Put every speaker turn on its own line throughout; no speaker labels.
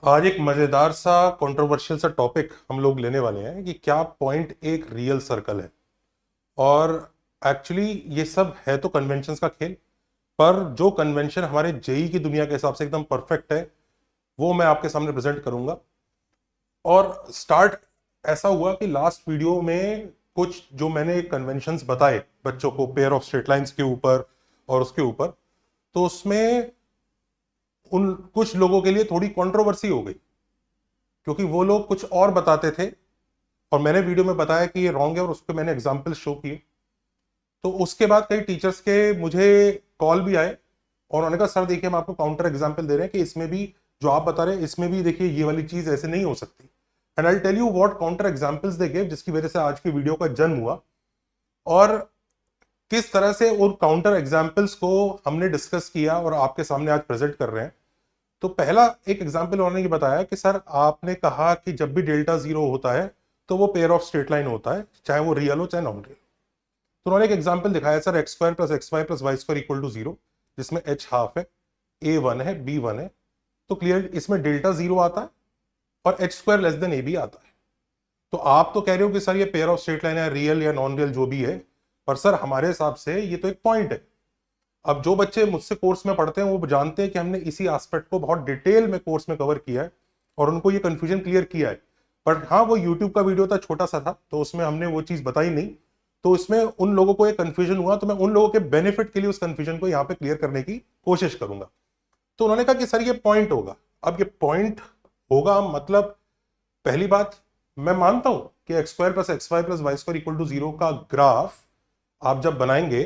आज एक मजेदार सा कंट्रोवर्शियल सा टॉपिक हम लोग लेने वाले हैं कि क्या पॉइंट एक रियल सर्कल है। और एक्चुअली ये सब है तो कन्वेंशंस का खेल, पर जो कन्वेंशन हमारे जेई की दुनिया के हिसाब से एकदम परफेक्ट है वो मैं आपके सामने प्रेजेंट करूंगा। और स्टार्ट ऐसा हुआ कि लास्ट वीडियो में कुछ जो मैंने कन्वेंशंस बताए बच्चों को पेयर ऑफ स्ट्रेट लाइंस के ऊपर और उसके ऊपर, तो उसमें उन कुछ लोगों के लिए थोड़ी कंट्रोवर्सी हो गई क्योंकि वो लोग कुछ और बताते थे और मैंने वीडियो में बताया कि ये रॉन्ग है और उस पर मैंने एग्जाम्पल शो किए। तो उसके बाद कई टीचर्स के मुझे कॉल भी आए और उन्होंने कहा सर देखिए हम आपको काउंटर एग्जाम्पल दे रहे हैं कि इसमें भी जो आप बता रहे हैं इसमें भी देखिए ये वाली चीज ऐसे नहीं हो सकती। And I tell you what counter examples they give, जिसकी वजह से आज की वीडियो का जन्म हुआ और किस तरह से उन काउंटर एग्जाम्पल्स को हमने डिस्कस किया और आपके सामने आज प्रेजेंट कर रहे हैं। तो पहला एक एग्जाम्पल उन्होंने ये बताया कि सर आपने कहा कि जब भी डेल्टा जीरो होता है तो वो पेयर ऑफ स्ट्रेट लाइन होता है, चाहे वो रियल हो चाहे नॉन रियल। तो उन्होंने एक एग्जाम्पल दिखाया sir x square plus x y plus y square equal to zero, जिसमें एच हाफ है, ए वन है, बी वन है। तो क्लियर इसमें डेल्टा जीरो आता है और h square less than a भी आता है। तो आप तो कह रहे हो कि सर ये पेयर ऑफ स्ट्रेट लाइन है, रियल या नॉन रियल जो भी है, पर सर हमारे हिसाब से ये तो एक पॉइंट है। अब जो बच्चे मुझसे कोर्स में पढ़ते हैं वो जानते हैं कि हमने इसी एस्पेक्ट को बहुत डिटेल में कोर्स में कवर किया है और उनको ये कंफ्यूजन क्लियर किया है। बट हाँ, वो यूट्यूब का वीडियो था, छोटा सा था, तो उसमें हमने वो चीज बताई नहीं। तो इसमें उन लोगों को एक कंफ्यूजन हुआ, तो मैं उन लोगों के बेनिफिट के लिए उस कंफ्यूजन को यहाँ पे क्लियर करने की कोशिश करूंगा। तो उन्होंने कहा कि सर ये पॉइंट होगा। अब ये पॉइंट होगा मतलब पहली बात, मैं मानता हूं कि x square plus x y plus y square equal to zero का ग्राफ आप जब बनाएंगे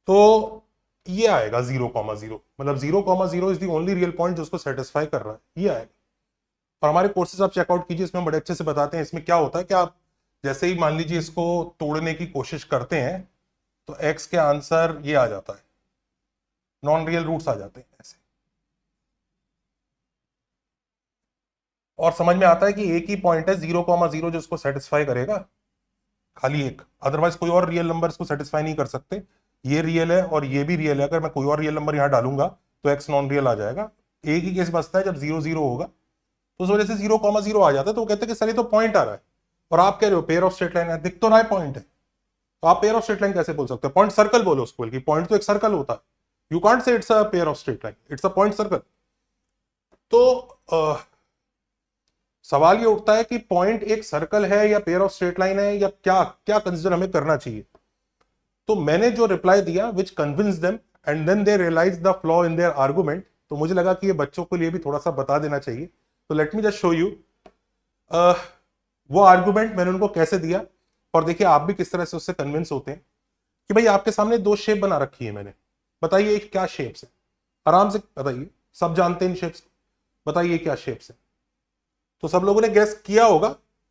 तो ये आएगा 0,0, मतलब 0,0 is the only real point जो उसको सेटिस्फाई कर रहा है, ये आएगा। और हमारे कोर्सेज आप चेकआउट कीजिए, इसमें बड़े अच्छे से बताते हैं इसमें क्या होता है कि आप जैसे ही मान लीजिए इसको तोड़ने की कोशिश करते हैं तो एक्स के आंसर ये आ जाता है, नॉन रियल रूट्स आ जाते हैं ऐसे। और समझ में आता है कि एक ही पॉइंट है 0,0 जो इसको सेटिस्फाई करेगा, खाली एक, अदरवाइज कोई और रियल नंबर इसको सेटिस्फाई नहीं कर सकते। ये रियल है और ये भी रियल है, अगर मैं कोई और रियल नंबर यहां डालूंगा तो एक्स नॉन रियल आ जाएगा। एक ही केस बचता है जब 0,0 होगा, तो उस वजह से 0,0 आ जाता है। तो वो कहते हैं कि सर ये तो पॉइंट आ रहा है और आप कह रहे हो पेयर ऑफ स्ट्रेट लाइन है, दिख तो रहा है पॉइंट है, तो आप पेयर ऑफ स्ट्रेट लाइन कैसे बोल सकते हैं? पॉइंट सर्कल बोलो उसको, बल्कि पॉइंट तो एक सर्कल होता है। You can't say it's a pair of straight line, it's a point circle. तो सवाल ये उठता है कि पॉइंट एक सर्कल है या पेयर ऑफ स्ट्रेट लाइन है, या क्या क्या कंसिडर हमें करना चाहिए। तो मैंने जो रिप्लाई दिया which convince them and then they realize the flaw in their argument, तो मुझे लगा कि ये बच्चों के लिए भी थोड़ा सा बता देना चाहिए। तो let me just show you वो आर्गुमेंट मैंने उनको कैसे दिया, और देखिए आप भी किस तरह से उससे कन्विंस होते हैं। कि भाई आपके सामने दो शेप बना रखी है मैंने, बताइए क्या शेप्स है, आराम से बताइए, सब जानते हैं इन शेप्स, बताइए क्या शेप्स है। तो सब लोगों ने गैस किया होगा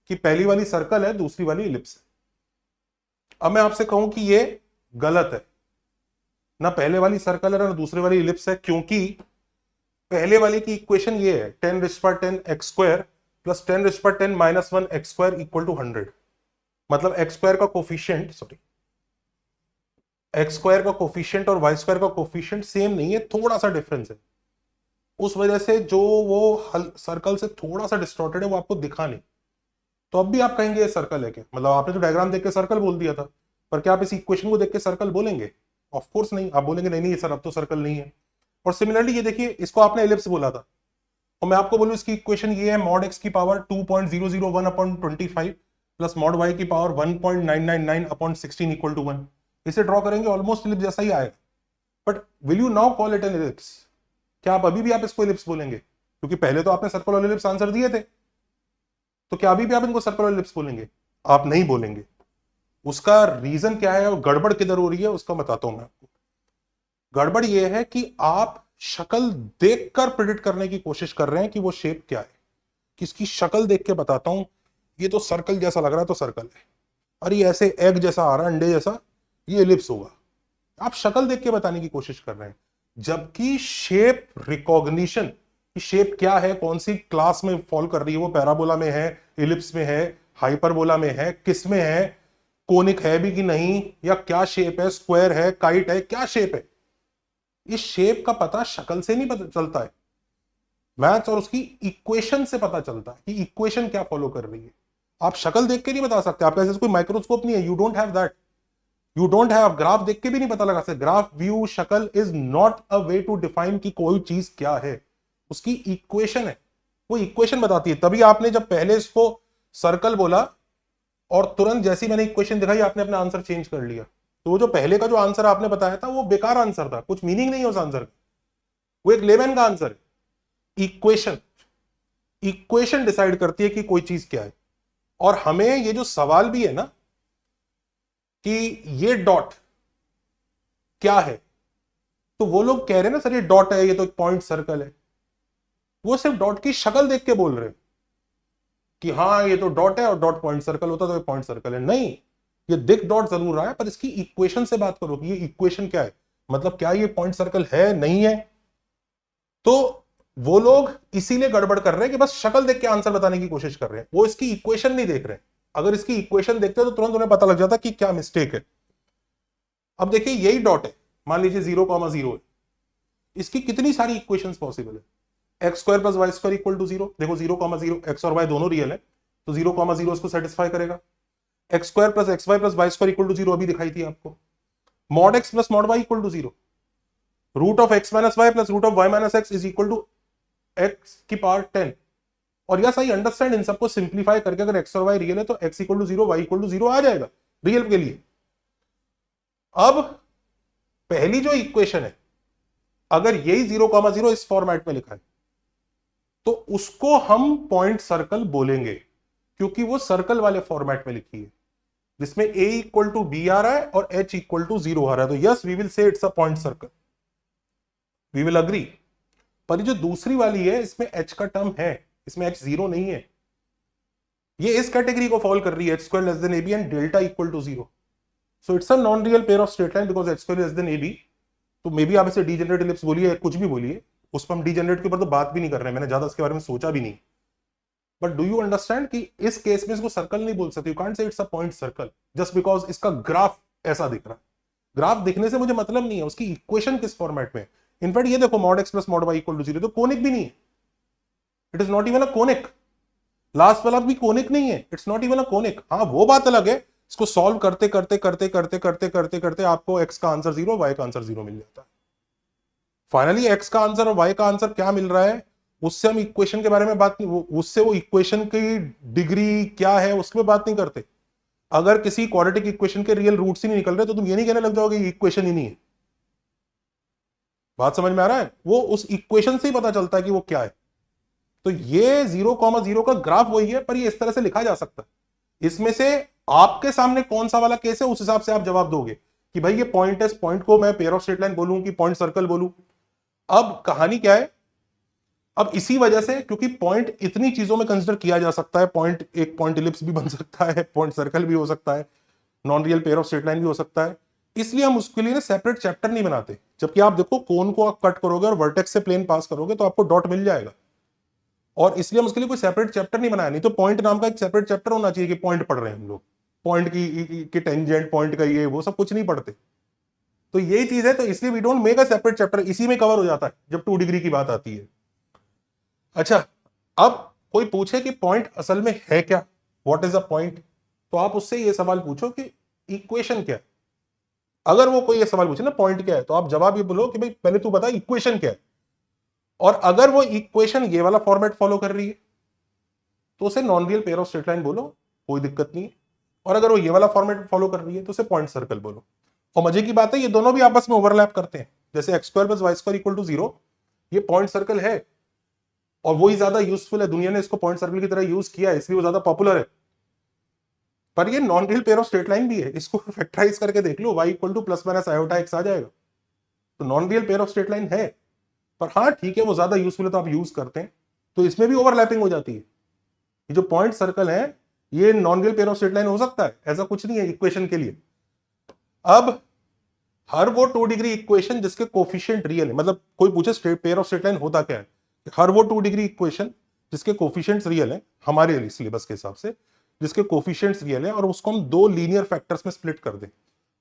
कि पहली वाली सर्कल है, दूसरी वाली इलिप्स है। अब मैं आपसे कहूं कि ये गलत है, ना पहले वाली सर्कल है ना दूसरे वाली इलिप्स है, क्योंकि पहले वाले की इक्वेशन ये है 10⁻10 x square plus 10⁻10 -1 x square equal to 100। मतलब एक्स स्क्वायर का कोफिशिएंट, सॉरी, एक्स स्क्वायर का कोफिशिएंट और वाई स्क्वायर का कोफिशिएंट सेम नहीं है, थोड़ा सा डिफरेंस है। उस वजह से जो वो सर्कल से थोड़ा सा डिस्टॉर्टेड है वो आपको दिखा नहीं। तो अब भी आप कहेंगे ये सर्कल है क्या? मतलब आपने तो डायग्राम देख के सर्कल बोल दिया था, पर क्या आप इस इक्वेशन को देख के सर्कल बोलेंगे? ऑफ कोर्स नहीं, आप बोलेंगे नहीं नहीं सर अब तो सर्कल नहीं है। और सिमिलरली ये देखिए, इसको आपने एलिप्स बोला था और मैं आपको बोलूं इसकी इक्वेशन ये है मॉड एक्स की power 2.001 upon 25 plus mod y की पावर 1.999 अपॉन 16 इक्वल टू 1। इसे ड्रॉ करेंगे ऑलमोस्ट इलिप्स जैसा ही आएगा। But will you now call it an ellipse? क्या आप अभी भी आप इसको इलिप्स बोलेंगे? क्योंकि पहले तो आपने सर्कल और इलिप्स आंसर दिए थे, तो क्या अभी भी आप इनको सर्कल और इलिप्स बोलेंगे? आप नहीं बोलेंगे। उसका रीजन क्या है और गड़बड़ किधर हो रही है उसका बताता हूं मैं आपको। गड़बड़ यह है कि आप शक्ल देखकर प्रिडिक्ट करने की कोशिश कर रहे हैं कि वो शेप क्या है। किसकी शक्ल देख के बताता हूं, ये तो सर्कल जैसा लग रहा है तो सर्कल है, और ये ऐसे एग जैसा आ रहा है, अंडे जैसा, ये एलिप्स होगा। आप शक्ल देख के बताने की कोशिश कर रहे हैं, जबकि शेप रिकॉग्निशन की शेप क्या है, कौन सी क्लास में फॉल कर रही है, वो पैराबोला में है, इलिप्स में है, हाइपरबोला में है, किस में है, कोनिक है भी कि नहीं, या क्या शेप है, स्क्वायर है, काइट है, क्या शेप है। इस शेप का पता शक्ल से नहीं पता चलता है। मैथ्स और उसकी इक्वेशन से पता चलता है कि इक्वेशन क्या फॉलो कर रही है। आप शक्ल देख के नहीं बता सकते, आपके ऐसे कोई माइक्रोस्कोप नहीं है, you don't have that, you don't have graph देख के भी नहीं पता लगा सकते। ग्राफ, व्यू, शक्ल is not a way to define कि कोई चीज क्या है, उसकी इक्वेशन है, वो इक्वेशन बताती है। तभी आपने जब पहले इसको सर्कल बोला और तुरंत जैसी मैंने इक्वेशन दिखाई आपने अपना आंसर चेंज कर लिया, तो वो जो पहले का जो आंसर आपने बताया था वो बेकार आंसर था, कुछ मीनिंग नहीं है उस आंसर का, वो एक लेमैन का आंसर है। इक्वेशन, इक्वेशन डिसाइड करती है कि कोई चीज क्या है। और हमें ये जो सवाल भी है ना कि ये डॉट क्या है, तो वो लोग कह रहे हैं ना सर ये डॉट है, ये तो एक पॉइंट सर्कल है, वो सिर्फ डॉट की शक्ल देख के बोल रहे हैं कि हाँ ये तो डॉट है और डॉट पॉइंट सर्कल होता तो ये पॉइंट सर्कल है। नहीं, ये दिख डॉट जरूर रहा है, पर इसकी इक्वेशन से बात करो कि ये इक्वेशन क्या है, मतलब क्या ये पॉइंट सर्कल है नहीं है। तो वो लोग इसीलिए गड़बड़ कर रहे हैं कि बस शक्ल देख के आंसर बताने की कोशिश कर रहे हैं, वो इसकी इक्वेशन नहीं देख रहे। अगर इसकी इक्वेशन देखते तो तुरंत उन्हें पता लग जाता कि क्या मिस्टेक है। अब देखिए यही डॉट है, मान लीजिए 0,0 है, इसकी कितनी सारी इक्वेशंस पॉसिबल है। X square plus y square equal to 0, देखो 0,0 एक्स और वाई दोनों रियल है, तो 0,0 इसको सेटिस्फाई करेगा। X square plus x y plus y square equal to 0 अभी दिखाई थी आपको। Mod x plus mod y equal to 0, root of x minus y plus root of y minus x is equal to x की power 10। और yes I understand, इन सबको simplify करके अगर x और वाई रियल है तो x equal to 0 y equal to 0 आ जाएगा रियल के लिए। अब पहली जो इक्वेशन है, अगर यही 0,0 इस फॉर्मेट में लिखा है तो उसको हम पॉइंट सर्कल बोलेंगे, क्योंकि वो सर्कल वाले फॉर्मेट में लिखी है जिसमें a इक्वल टू बी आ रहा है और h इक्वल टू 0 आ रहा है। तो yes we will say it's a point circle, we will agree. पर ये जो दूसरी वाली है इसमें h का टर्म है, इसमें h 0 नहीं है, ये इस कैटेगरी को फॉलो कर रही है, h square less than ab and delta equal to 0। So it's a non real pair of straight line because h square less than ab। तो मे बी आप इसे डीजेनरेट इलिप्स बोलिए, कुछ भी बोलिए, उस पर हम डीजेनरेट के ऊपर तो बात भी नहीं कर रहे हैं, मैंने ज्यादा इसके बारे में सोचा भी नहीं। बट डू यू अंडरस्टैंड कि इस केस में इसको सर्कल नहीं बोल सकते, you can't say it's a point circle just because इसका ग्राफ ऐसा दिख रहा है। ग्राफ दिखने से मुझे मतलब नहीं है उसकी इक्वेशन किस फॉर्मेट में। इनफैक्ट ये देखो mod x plus mod y equal to 0 तो कोनिक भी नहीं है, it is not even a conic. Last वाला भी कोनिक नहीं है, it's not even a conic. हाँ वो बात अलग है, इसको सॉल्व करते करते करते करते करते करते करते आपको एक्स का आंसर 0 वाई का आंसर 0 मिल जाता है। फाइनली एक्स का आंसर और वाई का आंसर क्या मिल रहा है, उससे हम इक्वेशन के बारे में बात नहीं, उससे वो इक्वेशन की डिग्री क्या है उसमें बात नहीं करते। अगर किसी क्वाड्रेटिक इक्वेशन के रियल रूट्स ही नहीं निकल रहे तो तुम ये नहीं कहने लग जाओगे इक्वेशन ही नहीं है। बात समझ में आ रहा है, वो उस इक्वेशन से ही पता चलता है कि वो क्या है। तो ये 0,0 का ग्राफ वही है, पर ये इस तरह से लिखा जा सकता है। इसमें से आपके सामने कौन सा वाला केस है उस हिसाब से आप जवाब दोगे कि भाई ये पॉइंट है, पॉइंट को मैं पेयर ऑफ स्ट्रेट लाइन बोलूं कि पॉइंट सर्कल बोलूं। अब कहानी क्या है, अब इसी वजह से क्योंकि पॉइंट इतनी चीजों में कंसिडर किया जा सकता है, पॉइंट एक पॉइंट इलिप्स भी बन सकता है, पॉइंट सर्कल भी हो सकता है, non real pair of straight line भी हो सकता है, इसलिए हम उसके लिए ना सेपरेट चैप्टर नहीं बनाते। जबकि आप देखो कोन को आप कट करोगे और वर्टेक्स से प्लेन पास करोगे तो आपको डॉट मिल जाएगा, और इसलिए हम उसके लिए कोई सेपरेट चैप्टर नहीं बनाया। नहीं तो पॉइंट नाम का एक सेपरेट चैप्टर होना चाहिए कि पॉइंट पढ़ रहे हैं हम लोग, पॉइंट की टेंजेंट पॉइंट का ये वो सब कुछ नहीं पढ़ते। तो यही चीज है, तो इसलिए we don't make a separate chapter, इसी में कवर हो जाता है जब 2 डिग्री की बात आती है। अच्छा, अब कोई पूछे कि पॉइंट असल में है क्या, व्हाट इज अ पॉइंट, तो आप उससे ये सवाल पूछो कि इक्वेशन क्या है। अगर वो कोई ये सवाल पूछे ना पॉइंट क्या है, तो आप जवाब ये बोलो कि भाई पहले तू बता इक्वेशन क्या है। और अगर वो इक्वेशन ये वाला फॉर्मेट फॉलो कर रही है तो उसे non real pair of straight line बोलो, कोई दिक्कत नहीं है। और अगर वो ये वाला फॉर्मेट फॉलो कर रही है तो उसे पॉइंट सर्कल बोलो। और मजे की बात है ये दोनों भी आपस में ओवरलैप करते हैं, जैसे x square plus y square equal to 0 ये पॉइंट सर्कल है और वही ज्यादा यूजफुल है, दुनिया ने इसको पॉइंट सर्कल की तरह यूज किया है इसलिए वो ज्यादा पॉपुलर है। पर ये non real pair of straight line भी है, इसको फैक्टराइज करके देख लो, y equal to plus minus iota x आ जाएगा, तो non real pair of straight line है। पर हाँ ठीक है वो ज्यादा यूजफुल है तो आप यूज करते हैं, तो इसमें भी ओवरलैपिंग हो जाती है। ये जो पॉइंट सर्कल है ये non real pair of straight line हो सकता है, ऐसा कुछ नहीं है इक्वेशन के लिए। अब हर वो 2 डिग्री इक्वेशन जिसके कोफिशिएंट रियल है, मतलब कोई पूछे straight pair of straight line होता क्या है, हर वो 2 डिग्री इक्वेशन जिसके कोफिशिएंट्स रियल है हमारे सिलेबस के हिसाब से, जिसके कोफिशिएंट्स रियल है और उसको हम 2 लीनियर फैक्टर्स में स्प्लिट कर दें।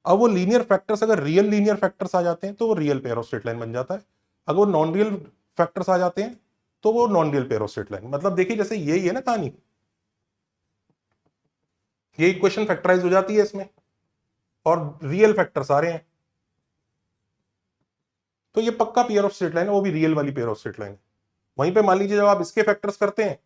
अब वो लीनियर फैक्टर्स अगर रियल लीनियर फैक्टर्स आ जाते हैं तो वो real pair of straight line बन जाता है, अगर वो नॉन रियल फैक्टर्स आ जाते हैं तो वो non real pair of straight line. मतलब देखिए जैसे यही है ना कहानी, ये इक्वेशन फैक्टराइज हो जाती है इसमें और रियल फैक्टर सारे हैं, तो ये पक्का पेयर ऑफ स्ट्रेट लाइन है, वो भी रियल वाली पेयर ऑफ स्ट्रेट लाइन है। वहीं पे मान लीजिए जब आप इसके फैक्टर्स करते हैं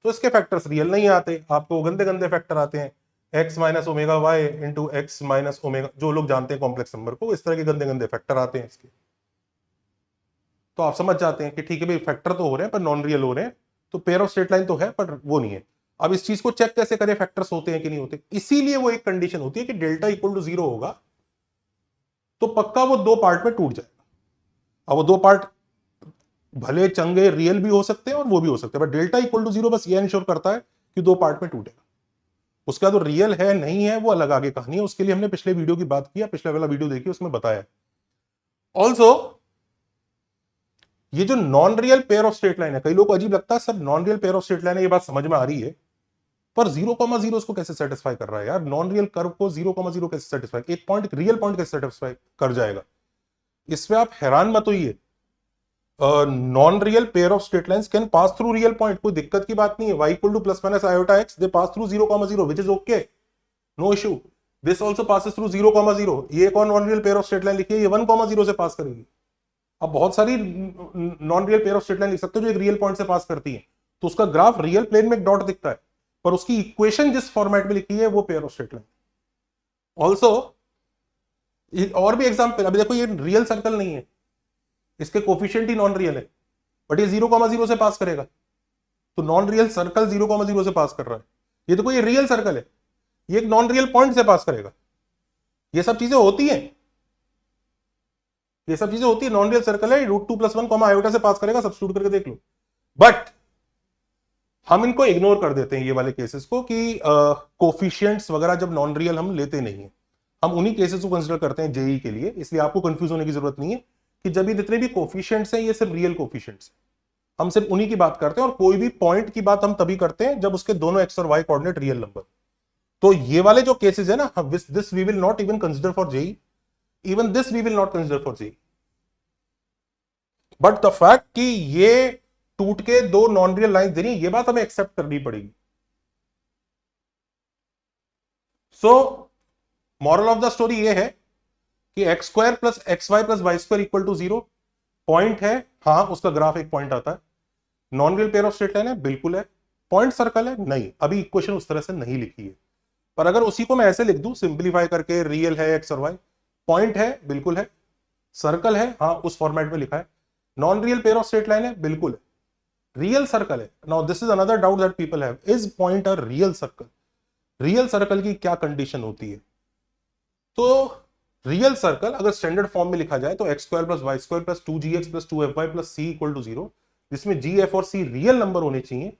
तो इसके फैक्टर्स रियल नहीं आते, आपको गंदे गंदे फैक्टर आते हैं, x minus omega y into x minus omega, जो लोग जानते हैं कॉम्प्लेक्स नंबर को, इस तरह के गंदे गंदे फैक्टर आते हैं इसके। तो आप समझ जाते हैं कि ठीक है भाई फैक्टर तो हो रहे हैं पर नॉन रियल हो रहे हैं, तो पेयर ऑफ स्ट्रेट लाइन तो है पर वो नहीं है। अब इस चीज को चेक कैसे करें फैक्टर्स होते हैं कि नहीं होते, इसीलिए वो एक कंडीशन होती है कि डेल्टा इक्वल टू 0 होगा तो पक्का वो दो पार्ट में टूट जाएगा। अब वो दो पार्ट भले चंगे रियल भी हो सकते हैं और वो भी हो सकते हैं, बट डेल्टा इक्वल टू 0 बस ये इंश्योर करता है कि दो पार्ट में टूटेगा। उसका तो रियल है नहीं है वो अलग आगे कहानी है, उसके लिए हमने पिछले वीडियो की बात किया, पिछले वाला वीडियो देखिए उसमें बताया। ऑल्सो ये जो non real pair of straight line है, कई लोग को अजीब लगता है sir non real pair of straight line है, ये बात समझ में आ रही है, पर 0,0 उसको कैसे सेटिस्फाई कर रहा है यार, नॉन रियल कर्व को 0,0 कैसे सेटिस्फाई, एक पॉइंट रियल पॉइंट कैसे सेटिस्फाई कर जाएगा। इसमें आप हैरान मत होइए, non real pair of straight lines can pass through real point, कोई दिक्कत की बात नहीं है। y equal to plus minus iota x, they pass through 0,0 which is okay, no issue. This also passes through 0,0, ये एक और non real pair of straight line लिखिए, ये 1,0 से पास करेगी। अब बहुत सारी non real pair of straight line लिख सकते हो जो एक रियल पॉइंट से पास करती है, तो उसका ग्राफ रियल प्लेन में एक डॉट दिखता है, पर उसकी इक्वेशन जिस फॉर्मेट में लिखी है वो pair of straight line. Also और भी एग्जाम्पल, अभी देखो ये रियल सर्कल नहीं है, इसके कोफिशिएंट ही नॉन रियल है, बट ये 0,0 से पास करेगा, तो नॉन रियल सर्कल 0,0 से पास कर रहा है। ये देखो ये रियल सर्कल है, ये एक नॉन रियल पॉइंट से पास करेगा। ये सब चीजें होती हैं, ये सब चीजें होती है, नॉन रियल सर्कल है, √2 + 1 आयोटा से पास करेगा, सब्स्टिट्यूट करके देख लो। बट हम इनको इग्नोर कर देते हैं ये वाले केसेस को कि कोफिशिएंट्स वगैरह जब नॉन रियल हम लेते नहीं है, हम उन्हीं केसेस को कंसिडर करते हैं जेई के लिए। इसलिए आपको कंफ्यूज होने की जरूरत नहीं है कि जब ये जितने भी कोफिशिएंट्स हैं ये सिर्फ रियल कोफिशिएंट्स हैं, हम सिर्फ उन्हीं की बात करते हैं, और कोई भी पॉइंट की बात हम तभी करते हैं जब उसके दोनों एक्स और वाई कोऑर्डिनेट रियल नंबर। तो ये वाले जो केसेस है ना, this we will not even consider for JEE, even this we will not consider for JEE. But the fact कि ये टूट के दो नॉन रियल लाइन दे रही है, ये बात हमें एक्सेप्ट करनी पड़ेगी। So moral of the story ये है कि x² + xy + y² = 0 पॉइंट है, हाँ उसका ग्राफ एक पॉइंट आता है। Non real pair of straight line है, बिल्कुल है। पॉइंट सर्कल है, नहीं, अभी इक्वेशन उस तरह से नहीं लिखी है, पर अगर उसी को मैं ऐसे लिख दूं सिंप्लीफाई करके, रियल है x और y, पॉइंट है, बिल्कुल है। सर्कल है, हाँ उस फॉर्मेट में लिखा है। Non real pair of straight line है, बिल्कुल है। रियल सर्कल है। Now this is another doubt that people have, is point a real circle? Real circle की क्या कंडीशन होती है? तो रियल सर्कल अगर स्टैंडर्ड फॉर्म में लिखा जाए तो x² + y² + 2gx + 2fy + c = 0, जिसमें g, f और c रियल नंबर होने चाहिए।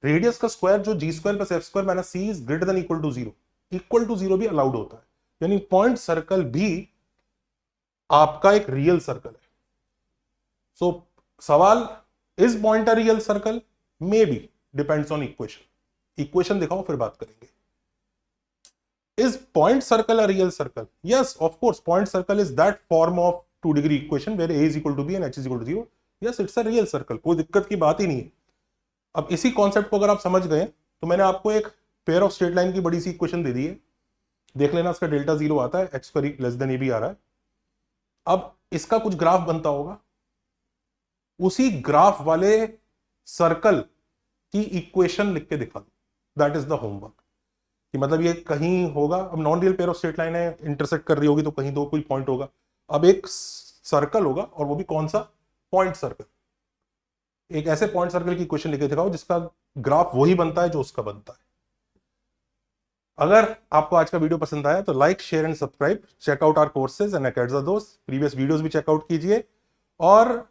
रेडियस का स्क्वायर जो g² + f² - c is greater than equal to 0, equal to 0 भी अलाउड होता है, यानी पॉइंट सर्कल भी आपका एक रियल सर्कल है। सो सवाल, is point a real circle? May be, depends on equation. Equation दिखाओ फिर बात करेंगे। Is point circle a real circle? Yes, of course. Point circle is that form of 2-degree equation where a is equal to b and h is equal to 0. Yes, it's a real circle. कोई दिक्कत की बात ही नहीं है। अब इसी concept को अगर आप समझ गए तो मैंने आपको एक पेयर ऑफ स्ट्रेट लाइन की बड़ी सी इक्वेशन दे दी है, देख लेना, इसका डेल्टा 0 आता है, x² < ab आ रहा है। अब इसका कुछ ग्राफ बनता होगा, उसी ग्राफ वाले सर्कल की इक्वेशन लिख के दिखा दो, दैट इज द होमवर्क। कि मतलब ये कहीं होगा, अब non real pair of straight line है, इंटरसेक्ट कर रही होगी तो कहीं दो कोई पॉइंट होगा। अब एक सर्कल होगा, और वो भी कौन सा? Point circle. एक ऐसे पॉइंट सर्कल की इक्वेशन लिखे दिखाओ जिसका ग्राफ वही बनता है जो उसका बनता है। अगर आपको आज का वीडियो पसंद आया तो like, share and subscribe. Check out our courses and academy दोस्त, प्रीवियस वीडियोस भी चेकआउट कीजिए। और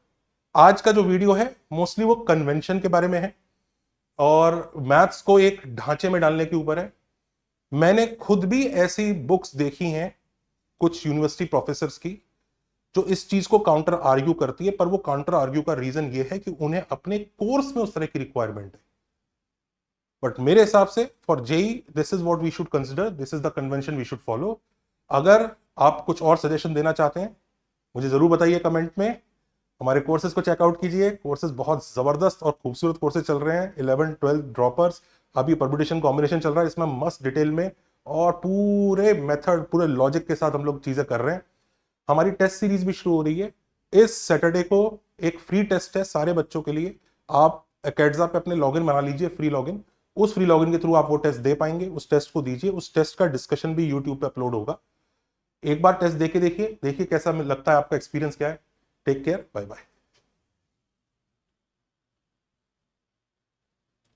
आज का जो वीडियो है मोस्टली वो कन्वेंशन के बारे में है और मैथ्स को एक ढांचे में डालने के ऊपर है। मैंने खुद भी ऐसी बुक्स देखी हैं कुछ यूनिवर्सिटी प्रोफेसर्स की जो इस चीज को काउंटर आर्ग्यू करती है, पर वो काउंटर आर्ग्यू का रीजन ये है कि उन्हें अपने कोर्स में उस तरह की रिक्वायरमेंट है। बट मेरे हिसाब से for JEE this is what we should consider, this is the convention we should follow. अगर आप कुछ और सजेशन देना चाहते हैं मुझे जरूर बताइए कमेंट में। हमारे कोर्सेज को चेकआउट कीजिए। कोर्सेज बहुत जबरदस्त और खूबसूरत कोर्सेज चल रहे हैं। 11 12 ड्रॉपर्स, अभी परम्यूटेशन कॉम्बिनेशन चल रहा है, इसमें मस्त डिटेल में और पूरे मेथड, पूरे लॉजिक के साथ हम लोग चीजें कर रहे हैं। हमारी टेस्ट सीरीज भी शुरू हो रही है। इस सैटरडे को एक फ्री टेस्ट है सारे बच्चों के लिए। आप अकेडजा पे अपने लॉगिन बना लीजिए, फ्री लॉगिन। उस फ्री लॉगिन के थ्रू आप वो टेस्ट दे पाएंगे। उस टेस्ट को दीजिए। उस टेस्ट का डिस्कशन भी यूट्यूब पे अपलोड होगा। एक बार टेस्ट देके देखिए, देखिए कैसा लगता है, आपका एक्सपीरियंस क्या है। Take care, bye bye.